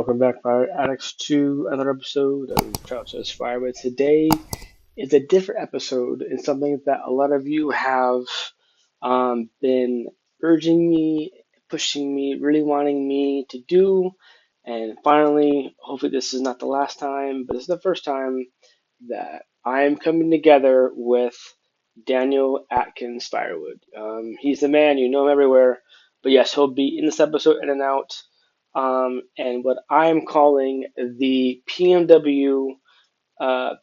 welcome back, Fire Addicts, to another episode of Trout Says Firewood. Today is a different episode and something that a lot of you have been urging me, pushing me, really wanting me to do. And finally, hopefully, this is not the last time, but this is the first time that I am coming together with Daniel Atkins Firewood. He's the man, you know him everywhere. But yes, he'll be in this episode in and out. And what I'm calling the PMW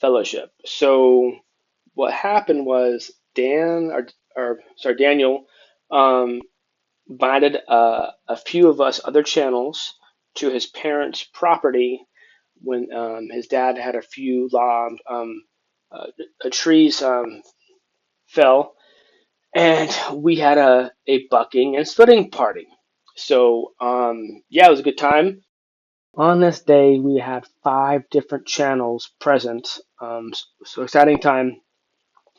Fellowship. So what happened was Daniel, um, invited a few of us other channels to his parents' property when his dad had a few uh, trees fell, and we had a bucking and splitting party. So yeah, it was a good time. On this day, we had five different channels present. So exciting time.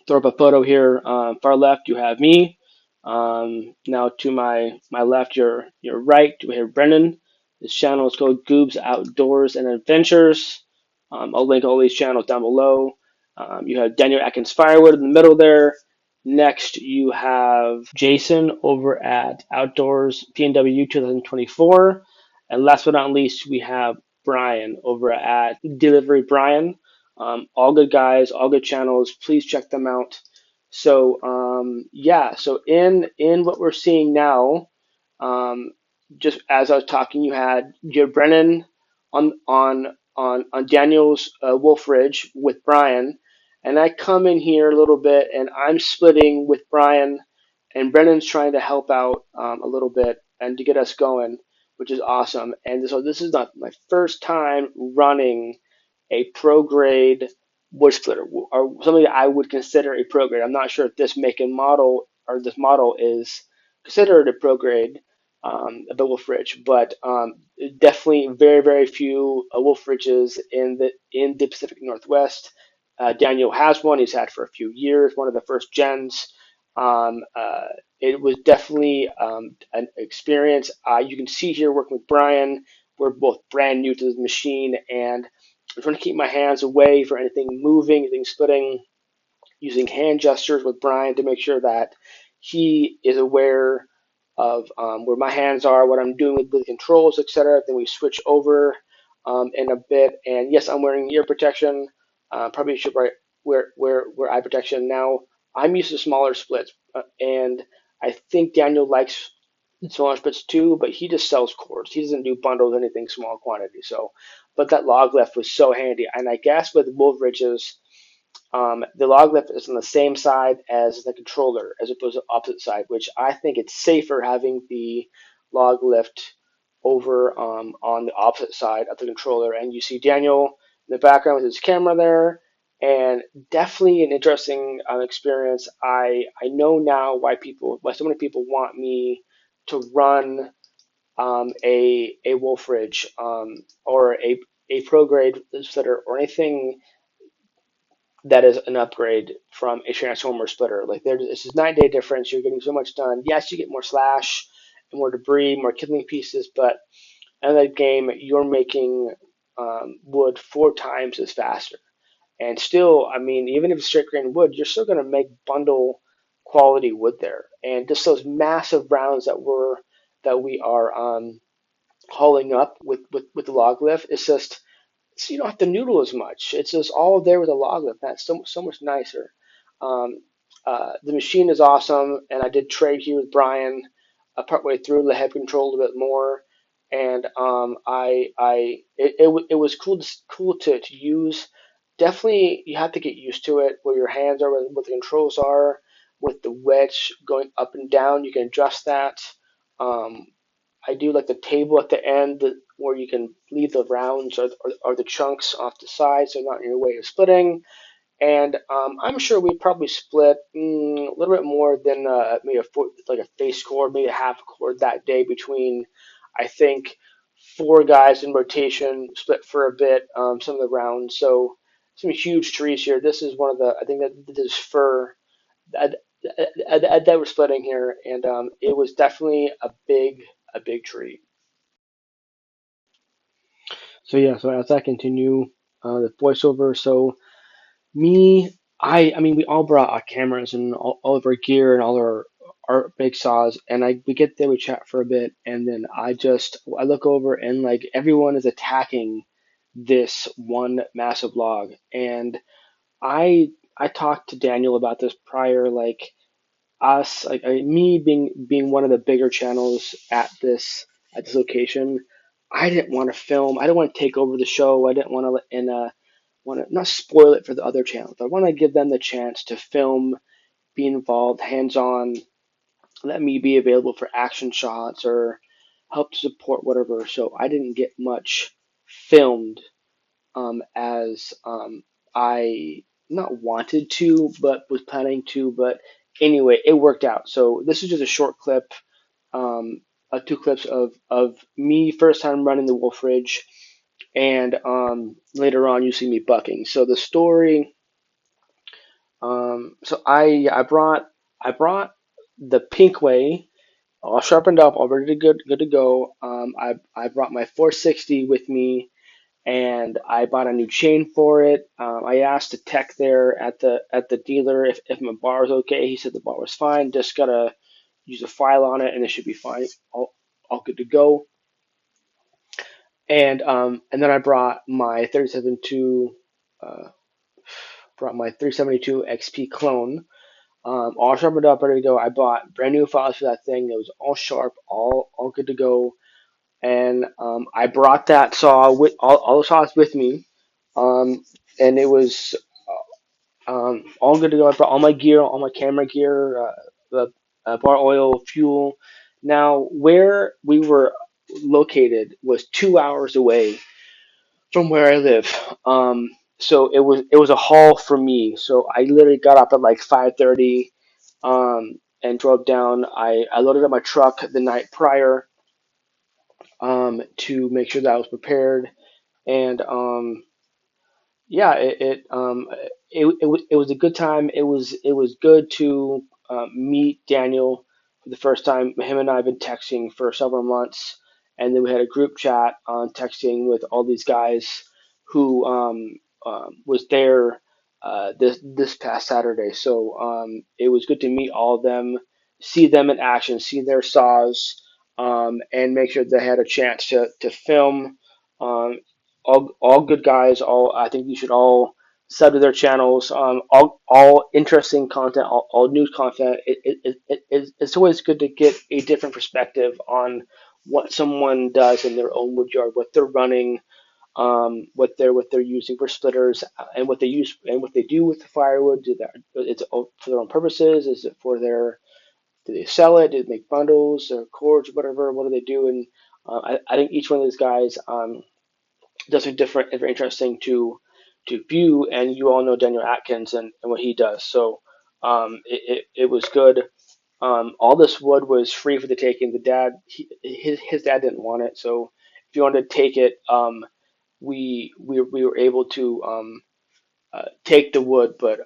Throw up a photo here. Far left, you have me. Now to my left, your right, we have Brennan. This channel is called Goob's Outdoors and Adventures. I'll link all these channels down below. You have Daniel Atkins Firewood in the middle there. Next, you have Jason over at Outdoors PNW 2024. And last but not least, we have Brian over at Delivery Brian. All good guys, all good channels. Please check them out. So yeah, so in what we're seeing now, um, just as I was talking, you had your Brennan on Daniel's Wolf Ridge with Brian, and I come in here a little bit, and I'm splitting with Brian, and Brennan's trying to help out a little bit and to get us going, which is awesome. And so this is not my first time running a pro grade wood splitter or something that I would consider a pro grade. I'm not sure if this make and model or this model is considered a pro grade of the Wolf Ridge, but definitely very few Wolf Ridges in the Pacific Northwest. Daniel has one. He's had for a few years. One of the first gens. Um, uh, it was definitely an experience. You can see here working with Brian. We're both brand new to the machine, and I'm trying to keep my hands away for anything moving, anything splitting, using hand gestures with Brian to make sure that he is aware of where my hands are, what I'm doing with the controls, etc. Then we switch over in a bit. And yes, I'm wearing ear protection. Probably should wear eye protection. Now, I'm used to smaller splits, and I think Daniel likes smaller splits too, but he just sells cords. He doesn't do bundles, anything small quantity. So, but that log lift was so handy. And I guess with Wolf Ridges, the log lift is on the same side as the controller, as opposed to the opposite side, which I think it's safer having the log lift over on the opposite side of the controller. And you see Daniel in the background with his camera there, and definitely an interesting experience. I know now why so many people want me to run a Wolf Ridge or a pro grade splitter or anything that is an upgrade from a transformer splitter. Like this is 9 day difference. You're getting so much done. Yes, you get more slash and more debris, more kindling pieces, but in that game, you're making wood 4 times as faster. And still, I mean, even if it's straight grain wood, you're still going to make bundle quality wood there. And just those massive rounds that we are hauling up with the log lift, it's just so you don't have to noodle as much. It's just all there with a log lift. That's so much nicer. Um, the machine is awesome, and I did trade here with Brian partway through. The head control a bit more, and it was cool to use. Definitely, you have to get used to it. Where your hands are, what the controls are, with the wedge going up and down. You can adjust that. Um, I do like the table at the end where you can leave the rounds or the chunks off the side so not in your way of splitting. And I'm sure we probably split a little bit more than maybe like a face cord, maybe a half cord that day between, I think, 4 guys in rotation split for a bit, some of the rounds. So some huge trees here. This is one of the, I think that this is fir that, that we're splitting here, and it was definitely a big tree. So as I continue the voiceover, so me, I mean, we all brought our cameras and all of our gear and all our big saws, and we get there, we chat for a bit, and then I look over and like everyone is attacking this one massive log, and I talked to Daniel about this prior, like us, me being one of the bigger channels at this location. I didn't want to film. I didn't want to take over the show. I didn't want to want to not spoil it for the other channels. I want to give them the chance to film, be involved, hands on, let me be available for action shots or help to support whatever. So I didn't get much filmed as I not wanted to, but was planning to. But anyway, it worked out. So this is just a short clip, two clips of me first time running the Wolf Ridge, and later on you see me bucking. So the story. So I brought the Pinkway all sharpened up, all ready to good to go. I brought my 460 with me and I bought a new chain for it. I asked the tech there at the dealer if my bar was okay. He said the bar was fine. Just gotta use a file on it, and it should be fine. All good to go. And then I uh, brought my 372 XP clone, all sharpened up, ready to go. I bought brand new files for that thing. It was all sharp, all good to go. And I brought that saw with all the saws with me, um, and it was all good to go. I brought all my gear, all my camera gear, the bar oil, fuel. Now, where we were located was 2 hours away from where I live. So it was a haul for me. So I literally got up at like 5:30 and drove down. I loaded up my truck the night prior to make sure that I was prepared. And yeah, it was a good time. It was good to meet Daniel for the first time. Him and I have been texting for several months, and then we had a group chat on texting with all these guys who was there this past Saturday. So it was good to meet all of them, see them in action, see their saws, and make sure they had a chance to film. Um, all good guys. All I think you should all sub to their channels. All interesting content, all news content. It's always good to get a different perspective on what someone does in their own wood yard, what they're running, what they're using for splitters, and what they use and what they do with the firewood. It's for their own purposes. Is it for their do they sell it? Do they make bundles or cords, whatever? What do they do? And I think each one of these guys does something different and very interesting to view. And you all know Daniel Atkins and what he does. So it was good. All this wood was free for the taking. His dad didn't want it, so if you wanted to take it, we were able to take the wood, but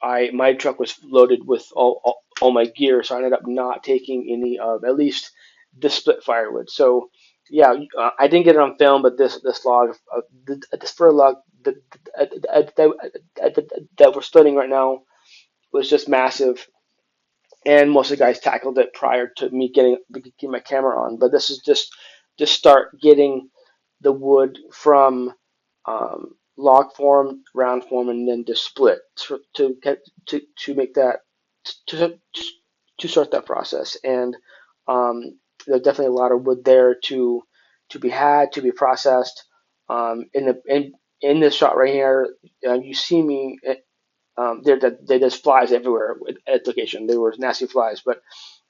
my truck was loaded with all my gear, so I ended up not taking any of at least the split firewood. So yeah, I didn't get it on film, but this log, this fir log that we're splitting right now was just massive, and most of the guys tackled it prior to me getting my camera on. But this is just start getting the wood from log form, round form, and then to split to make that to to start that process. And there's definitely a lot of wood there to be had to be processed. In this shot right here, you see me. There's flies everywhere at the location. There were nasty flies, but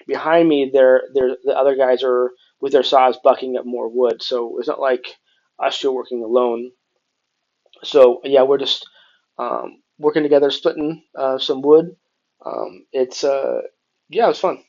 behind me, there the other guys are with their saws bucking up more wood. So it's not like us two working alone. So yeah, we're just working together, splitting some wood. It's yeah, it was fun.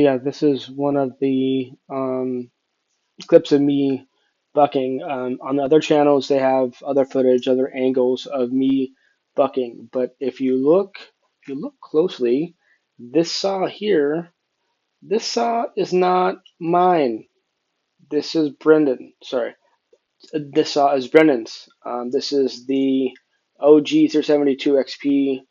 yeah, this is one of the clips of me bucking. On the other channels, they have other footage, other angles of me bucking. But if you look closely, this saw here, this saw is not mine. This is Brendan. Sorry, this saw is Brendan's. This is the OG 372 XP,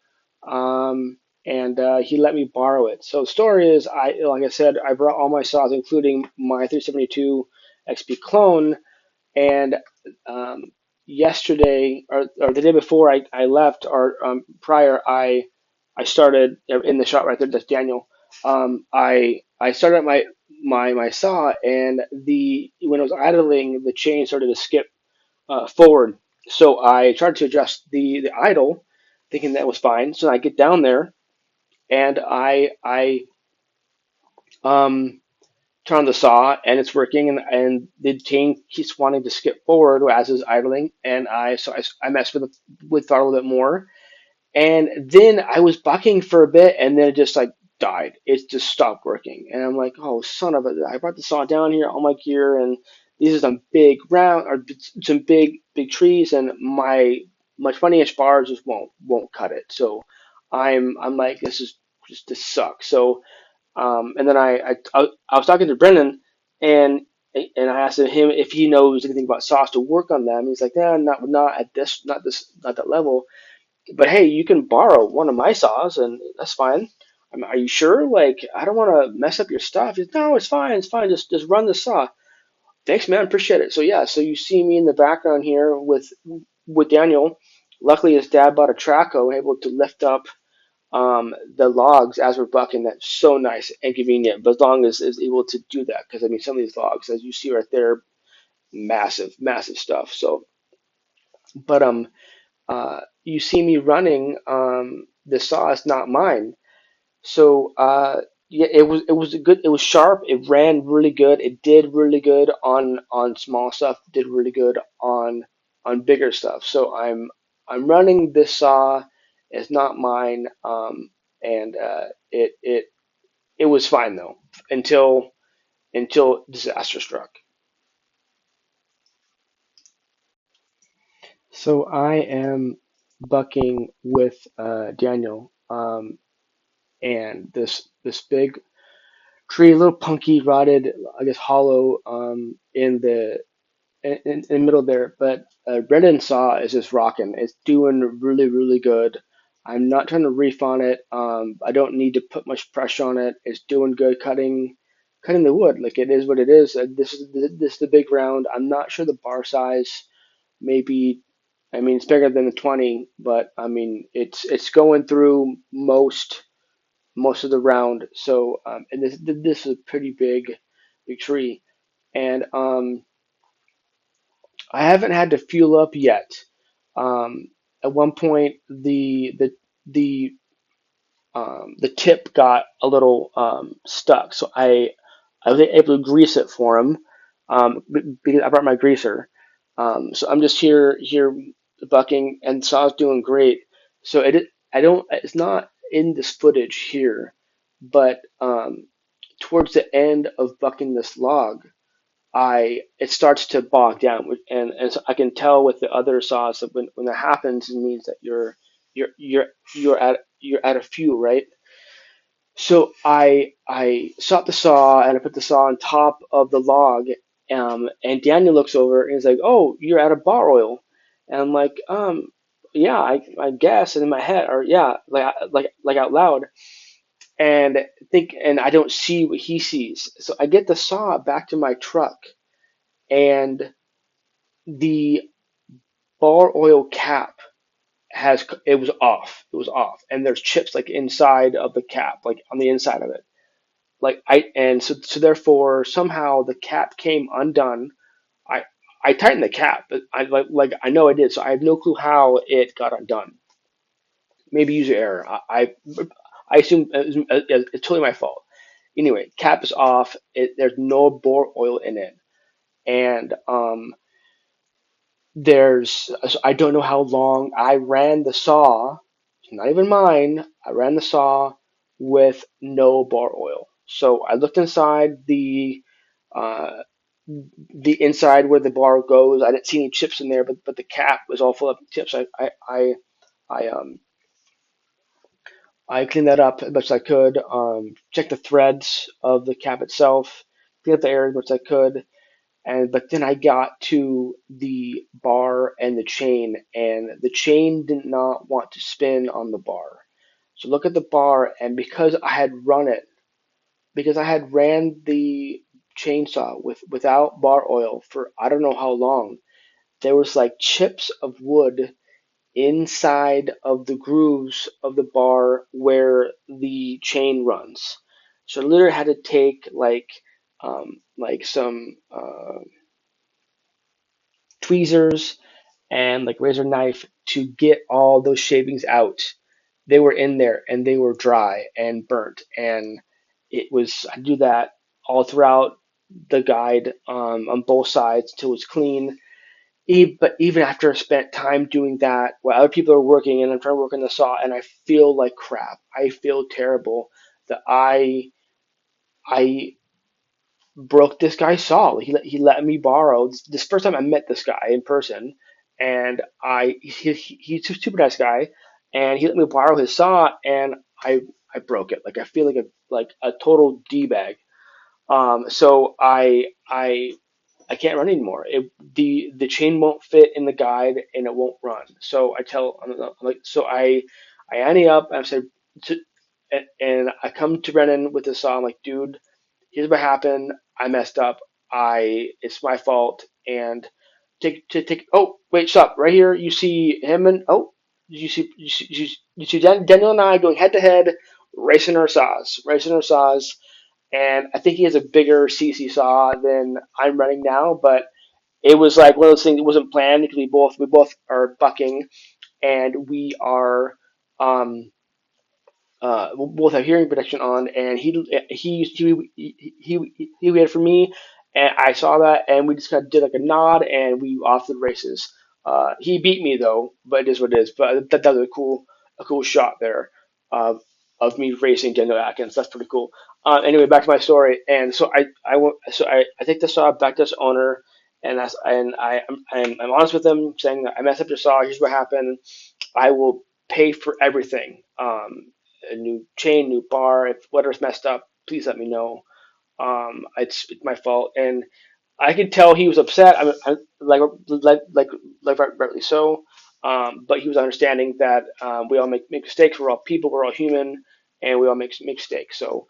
and he let me borrow it. So the story is, like I said, I brought all my saws, including my 372 XP clone, and yesterday or the day before I left or prior I started in the shot right there. That's Daniel. I started my saw, and the when I was idling, the chain started to skip forward. So I tried to adjust the idle, thinking that was fine. So I get down there and I um turn on the saw and it's working, and the chain keeps wanting to skip forward as it's idling, and I messed with throttle a little bit more, and then I was bucking for a bit, and then it just like died. It just stopped working, and I'm like, oh son of a! I brought the saw down here, all my gear, and these are some big round or some big trees, and my 20-inch bars just won't cut it. So I'm like, this sucks. So and then I was talking to Brennan, and I asked him if he knows anything about sauce to work on them. He's like, yeah, not at this, not that level. But hey, you can borrow one of my saws, and that's fine. Are you sure? Like, I don't want to mess up your stuff. He's, no, it's fine, it's fine. Just run the saw. Thanks, man. Appreciate it. So yeah, so you see me in the background here with Daniel. Luckily, his dad bought a Traco, able to lift up the logs as we're bucking. That's so nice and convenient. But as long as is able to do that, because I mean, some of these logs, as you see right there, massive stuff. So, but you see me running. The saw is not mine. So yeah, it was a good. It was sharp. It ran really good. It did really good on small stuff. Did really good on bigger stuff. So I'm running this saw. It's not mine. And it was fine though until disaster struck. So I am bucking with Daniel, and this big tree, a little punky, rotted, I guess hollow, in the middle there. But Brendan saw is just rocking. It's doing really good. I'm not trying to reef on it. I don't need to put much pressure on it. It's doing good, cutting the wood. Like it is what it is. This is the big round. I'm not sure the bar size. Maybe, I mean, it's bigger than the 20, but I mean, it's going through most of the round. So, and this is a pretty big tree, and I haven't had to fuel up yet. At one point, the tip got a little stuck, so I was able to grease it for him, because I brought my greaser. So I'm just here bucking, and Saw's doing great. So I don't, it's not in this footage here, but towards the end of bucking this log, I it starts to bog down, and so I can tell with the other saws that when that happens, it means that you're at a fuel, right? So I stopped the saw, and I put the saw on top of the log, and Daniel looks over and he's like, "Oh, you're out of bar oil," and I'm like, yeah, I guess." And in my head, or yeah, like out loud, and I don't see what he sees. So I get the saw back to my truck, and the bar oil cap it was off. It was off, and there's chips like inside of the cap, like on the inside of it. Like so therefore somehow the cap came undone. I I tightened the cap, but I know I did, so I have no clue how it got undone. Maybe user error. I assume it's totally my fault. Anyway, cap is off. There's no bore oil in it, and I don't know how long I ran the saw. It's not even mine. I ran the saw with no bar oil. So I looked inside uh, the inside where the bar goes. I didn't see any chips in there, but the cap was all full of chips. I I cleaned that up as much as I could. Checked the threads of the cap itself, cleaned up the air as much as I could, and but then I got to the bar and the chain, and the chain did not want to spin on the bar. So look at the bar, and because I had ran the chainsaw without bar oil for I don't know how long, there was like chips of wood inside of the grooves of the bar where the chain runs. So I literally had to take like some tweezers and like razor knife to get all those shavings out. They were in there and they were dry and burnt, and it was I do that all throughout the guide on both sides until it was clean. But even after I spent time doing that, while other people are working and I'm trying to work on the saw, and I feel like crap, I feel terrible that I broke this guy's saw. He let me borrow this first time I met this guy in person, and he's a super nice guy, and he let me borrow his saw, and I broke it. Like I feel like a total d bag. So I can't run anymore. The chain won't fit in the guide and it won't run. So I'm like so I ante up and I said to, and I come to Brennan with this saw. I'm like, dude, here's what happened. I messed up. I It's my fault. And take. Oh wait, stop right here. You see him and oh you see Daniel and I going head to head, racing our saws. And I think he has a bigger CC saw than I'm running now, but it was like one of those things that wasn't planned because we both are bucking and we are um both have hearing protection on, and he waited for me, and I saw that, and we just kind of did like a nod, and we off to the races. He beat me though, but it is what it is. But that was a cool shot there of me racing Daniel Atkins. That's pretty cool. Anyway, back to my story, and I take the saw back to its owner, and I'm honest with him, saying that I messed up the saw. Here's what happened. I will pay for everything. A new chain, new bar. If whatever's messed up, please let me know. It's my fault, and I could tell he was upset. Rightly so. But he was understanding that we all make mistakes. We're all people. We're all human, and we all make mistakes. So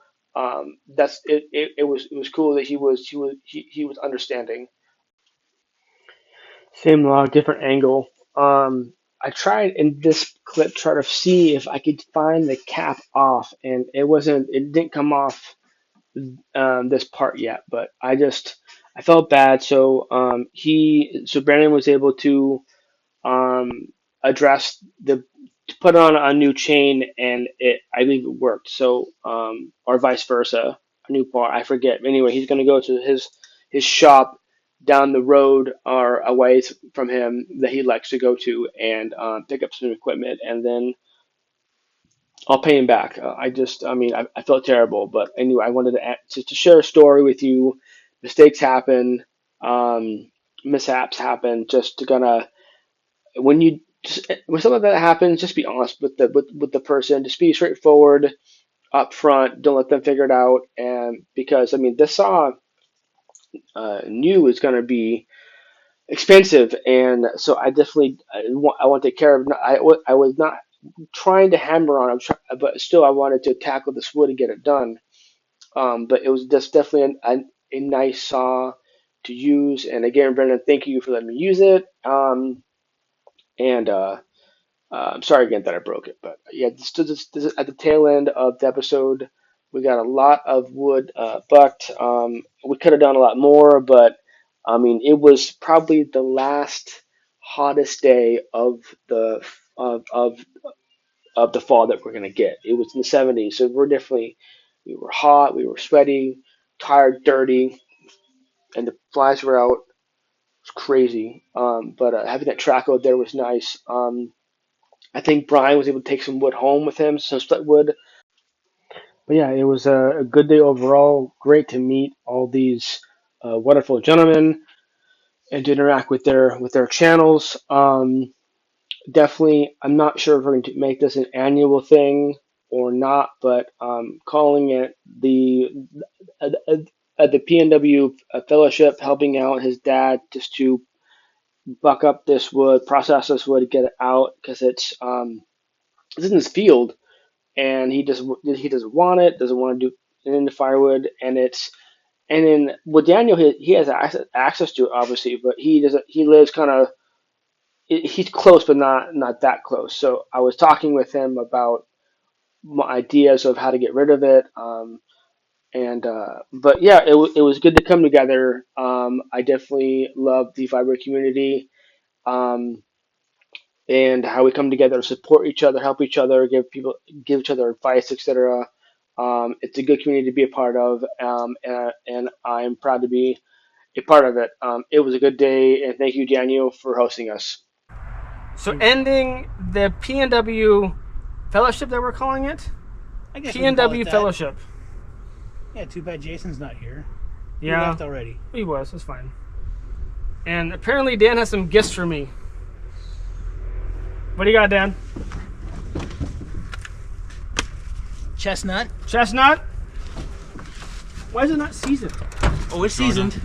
that's it, it. It was cool that he was understanding. Same log, different angle. I tried in this clip try to see if I could find the cap off, and it didn't come off this part yet. But I felt bad, so so Brandon was able to um, address to put on a new chain, and I believe it worked. So or vice versa, a new bar. I forget. Anyway, he's going to go to his shop down the road or a ways from him that he likes to go to and pick up some equipment, and then I'll pay him back. I mean, I felt terrible, but anyway, I wanted to share a story with you. Mistakes happen, um, mishaps happen. Just to kind of when you when something like that happens, just be honest with the person. Just be straightforward up front. Don't let them figure it out. And because I mean, this saw new is going to be expensive, and so I want to take care of. I was not trying to hammer on it, but still I wanted to tackle this wood and get it done. But it was just definitely a nice saw to use. And again, Brendan, thank you for letting me use it. And I'm sorry again that I broke it, but yeah, this is at the tail end of the episode. We got a lot of wood bucked. We could have done a lot more, but I mean, it was probably the last hottest day of of of the fall that we're gonna get. It was in the 70s, so we were hot, we were sweaty, tired, dirty, and the flies were out. It was crazy. But having that track out there was nice. I think Brian was able to take some wood home with him, some split wood. But yeah, it was a good day overall. Great to meet all these wonderful gentlemen and to interact with their channels. Definitely, I'm not sure if we're going to make this an annual thing or not, but calling it uh, the PNW Fellowship, helping out his dad just to buck up this wood, process this wood, get it out because it's in his field, and he doesn't want it, doesn't want to do it into firewood, and then with Daniel, he has access to it obviously, but he doesn't. He lives kind of he's close, but not that close. So I was talking with him about my ideas of how to get rid of it. And but yeah, it was good to come together. I definitely love the fiber community. Um, and how we come together to support each other, help each other, give each other advice, etc. It's a good community to be a part of, and I'm proud to be a part of it. It was a good day, and thank you, Daniel, for hosting us. So ending the PNW Fellowship that we're calling it? I guess we can call it PNW that. Fellowship. Yeah, too bad Jason's not here. He Yeah. left already. He was, that's fine. And apparently Dan has some gifts for me. What do you got, Dan? Chestnut. Chestnut? Why is it not seasoned? Oh, it's seasoned.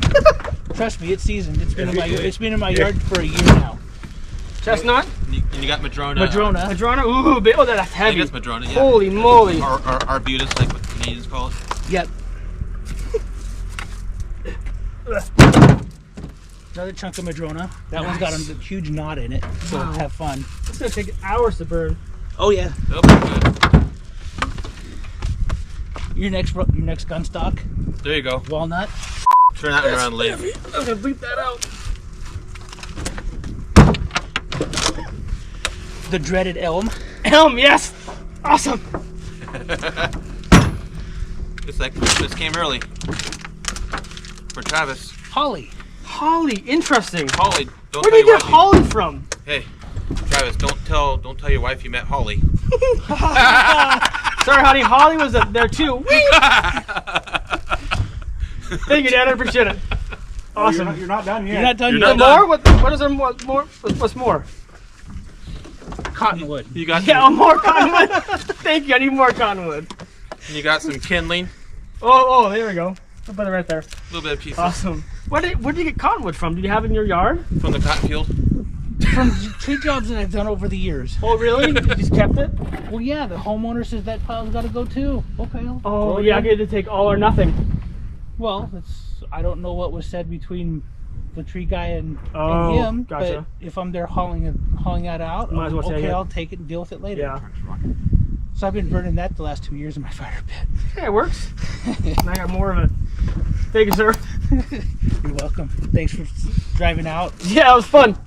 Trust me, it's seasoned. It's been in my yard for a year now. Chestnut? And you got Madrona. Madrona. Madrona? Ooh, oh, that's I heavy. think it's Madrona, yeah. Holy moly. Or Arbutus, like what the Canadians call it. Yep. Another chunk of Madrona. That one's got a huge knot in it, so Wow. have fun. It's going to take hours to burn. Oh yeah. That'll be good. Your next gun stock, There you go. walnut. Turn that one around late. I'm going to bleep that out. The dreaded elm. Elm, yes! Awesome! It's like Christmas came early. For Travis. Holly. Holly, interesting. Holly, don't Where tell did you your get wife. Holly from? Hey, Travis, don't tell your wife you met Holly. Sorry, honey, Holly was there too. Whee! Thank you, Dan. I appreciate it. Awesome. You're not done yet. You're not done You're yet. not More? What is there more? What's more? Cottonwood. You got Yeah, more cottonwood. Thank you. I need more cottonwood. you got some kindling, Oh, there we go. I'll put it right there. a little bit of pieces Awesome. Where did you get cottonwood from? Did you have it in your yard? from the cotton field. From tree jobs that I've done over the years. Oh, really? You just kept it? Well, yeah, the homeowner says that pile's got to go too. Okay. Oh, yeah. I get to take all or nothing. Well, I don't know what was said between the tree guy and him. Gotcha. But if I'm there hauling that out, Might as well take okay, it. I'll take it and deal with it later. Yeah. So I've been burning that the last 2 years in my fire pit. Yeah, it works. And I got more of it. Thank you, sir. You're welcome. Thanks for driving out. Yeah, it was fun.